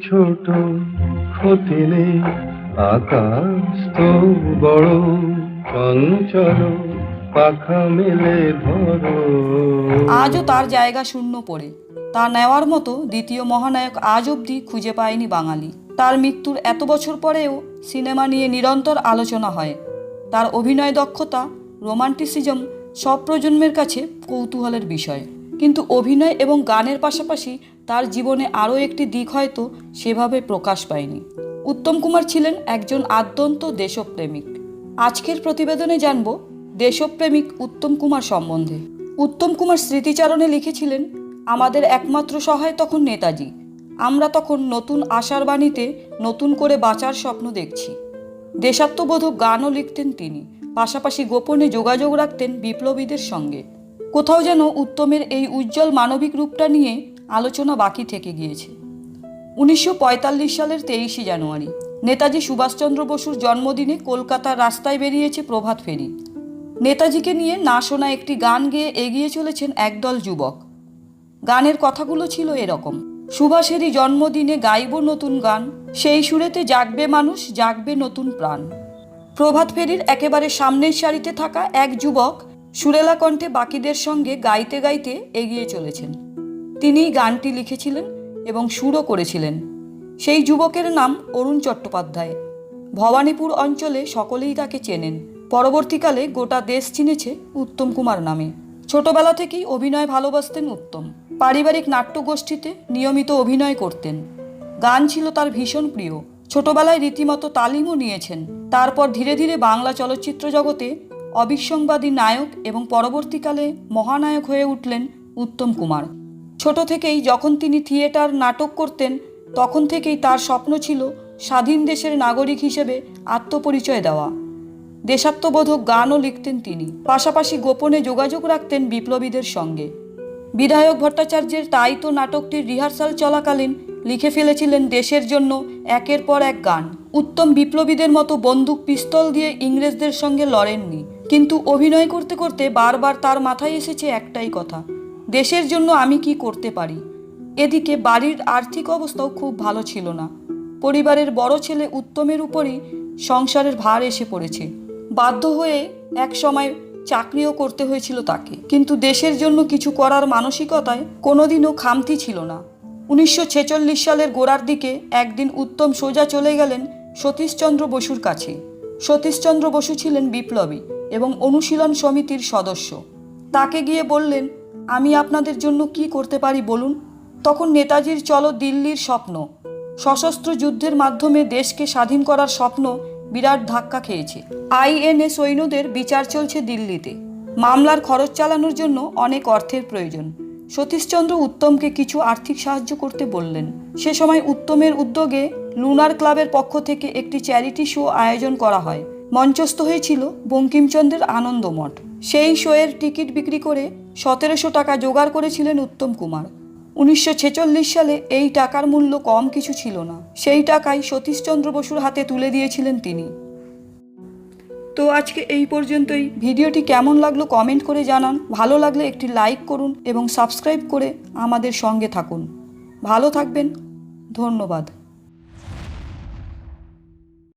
ছোট ক্ষতি নেই, আকাশ তো বড় চঞ্চল, পাখা মেলে ধরো। আজও তার জায়গা শূন্য পড়ে। তা নেওয়ার মতো দ্বিতীয় মহানায়ক আজ অবধি খুঁজে পায়নি বাঙালি। তার মৃত্যুর এত বছর পরেও সিনেমা নিয়ে নিরন্তর আলোচনা হয়। তার অভিনয় দক্ষতা, রোমান্টিসিজম সব প্রজন্মের কাছে কৌতূহলের বিষয়। কিন্তু অভিনয় এবং গানের পাশাপাশি তার জীবনে আরও একটি দিক হয়তো সেভাবে প্রকাশ পায়নি। উত্তম কুমার ছিলেন একজন আদ্যন্ত দেশপ্রেমিক। আজকের প্রতিবেদনে জানব দেশপ্রেমিক উত্তম কুমার সম্বন্ধে। উত্তম কুমার স্মৃতিচারণে লিখেছিলেন, আমাদের একমাত্র সহায় তখন নেতাজি। আমরা তখন নতুন আশার বাণীতে নতুন করে বাঁচার স্বপ্ন দেখছি। দেশাত্মবোধক গানও লিখতেন তিনি, পাশাপাশি গোপনে যোগাযোগ রাখতেন বিপ্লবীদের সঙ্গে। কোথাও যেন উত্তমের এই উজ্জ্বল মানবিক রূপটা নিয়ে আলোচনা বাকি থেকে গিয়েছে। 1945 সালের 23শে জানুয়ারি নেতাজি সুভাষচন্দ্র বসুর জন্মদিনে কলকাতার রাস্তায় বেরিয়েছে প্রভাত ফেরি। নেতাজিকে নিয়ে না শোনা একটি গান গেয়ে এগিয়ে চলেছেন একদল যুবক। গানের কথাগুলো ছিল এরকম: সুভাষেরই জন্মদিনে গাইব নতুন গান, সেই সুরেতে জাগবে মানুষ, জাগবে নতুন প্রাণ। প্রভাত ফেরির একেবারে সামনের সারিতে থাকা এক যুবক সুরেলা কণ্ঠে বাকিদের সঙ্গে গাইতে গাইতে এগিয়ে চলেছেন। তিনিই গানটি লিখেছিলেন এবং সুরও করেছিলেন। সেই যুবকের নাম অরুণ চট্টোপাধ্যায়। ভবানীপুর অঞ্চলে সকলেই তাকে চেনেন। পরবর্তীকালে গোটা দেশ চিনেছে উত্তম কুমার নামে। ছোটবেলা থেকেই অভিনয় ভালোবাসতেন উত্তম। পারিবারিক নাট্যগোষ্ঠীতে নিয়মিত অভিনয় করতেন। গান ছিল তার ভীষণ প্রিয়। ছোটবেলায় রীতিমতো তালিমও নিয়েছেন। তারপর ধীরে ধীরে বাংলা চলচ্চিত্র জগতে অবিসংবাদী নায়ক এবং পরবর্তীকালে মহানায়ক হয়ে উঠলেন উত্তম কুমার। ছোট থেকেই যখন তিনি থিয়েটার নাটক করতেন, তখন থেকেই তার স্বপ্ন ছিল স্বাধীন দেশের নাগরিক হিসেবে আত্মপরিচয় দেওয়া। দেশাত্মবোধক গানও লিখতেন তিনি, পাশাপাশি গোপনে যোগাযোগ রাখতেন বিপ্লবীদের সঙ্গে। বিধায়ক ভট্টাচার্যের তাই তো নাটকটির রিহার্সাল চলাকালীন লিখে ফেলেছিলেন দেশের জন্য একের পর এক গান। উত্তম বিপ্লবীদের মতো বন্দুক পিস্তল দিয়ে ইংরেজদের সঙ্গে লড়েননি, কিন্তু অভিনয় করতে করতে বারবার তার মাথায় এসেছে একটাই কথা, দেশের জন্য আমি কি করতে পারি। এদিকে বাড়ির আর্থিক অবস্থাও খুব ভালো ছিল না। পরিবারের বড় ছেলে উত্তমের উপরই সংসারের ভার এসে পড়েছে। বাধ্য হয়ে এক সময় চাকরিও করতে হয়েছিল তাকে, কিন্তু দেশের জন্য কিছু করার মানসিকতায় কোনোদিনও খামতি ছিল না। 1946 সালের গোড়ার দিকে একদিন উত্তম সোজা চলে গেলেন সতীশচন্দ্র বসুর কাছে। সতীশচন্দ্র বসু ছিলেন বিপ্লবী এবং অনুশীলন সমিতির সদস্য। তাকে গিয়ে বললেন, আমি আপনাদের জন্য কি করতে পারি বলুন। তখন নেতাজির চলো দিল্লির স্বপ্ন, সশস্ত্র যুদ্ধের মাধ্যমে দেশকে স্বাধীন করার স্বপ্ন বিরাট ধাক্কা খেয়েছে। আইএনএ সৈন্যদের বিচার চলছে দিল্লিতে। মামলার খরচ চালানোর জন্য অনেক অর্থের প্রয়োজন। সতীশচন্দ্র উত্তমকে কিছু আর্থিক সাহায্য করতে বললেন। সে সময় উত্তমের উদ্যোগে লুনার ক্লাবের পক্ষ থেকে একটি চ্যারিটি শো আয়োজন করা হয়। মঞ্চস্থ হয়েছিল বঙ্কিমচন্দ্রের আনন্দমঠ। সেই শোয়ের টিকিট বিক্রি করে 1700 টাকা জোগাড় করেছিলেন উত্তম কুমার। 1946 সালে এই টাকার মূল্য কম কিছু ছিল না। সেই টাকাই সতীশচন্দ্র বসুর হাতে তুলে দিয়েছিলেন তিনি। তো আজকে এই পর্যন্তই। ভিডিওটি কেমন লাগলো কমেন্ট করে জানান। ভালো লাগলে একটি লাইক করুন এবং সাবস্ক্রাইব করে আমাদের সঙ্গে থাকুন। ভালো থাকবেন। ধন্যবাদ।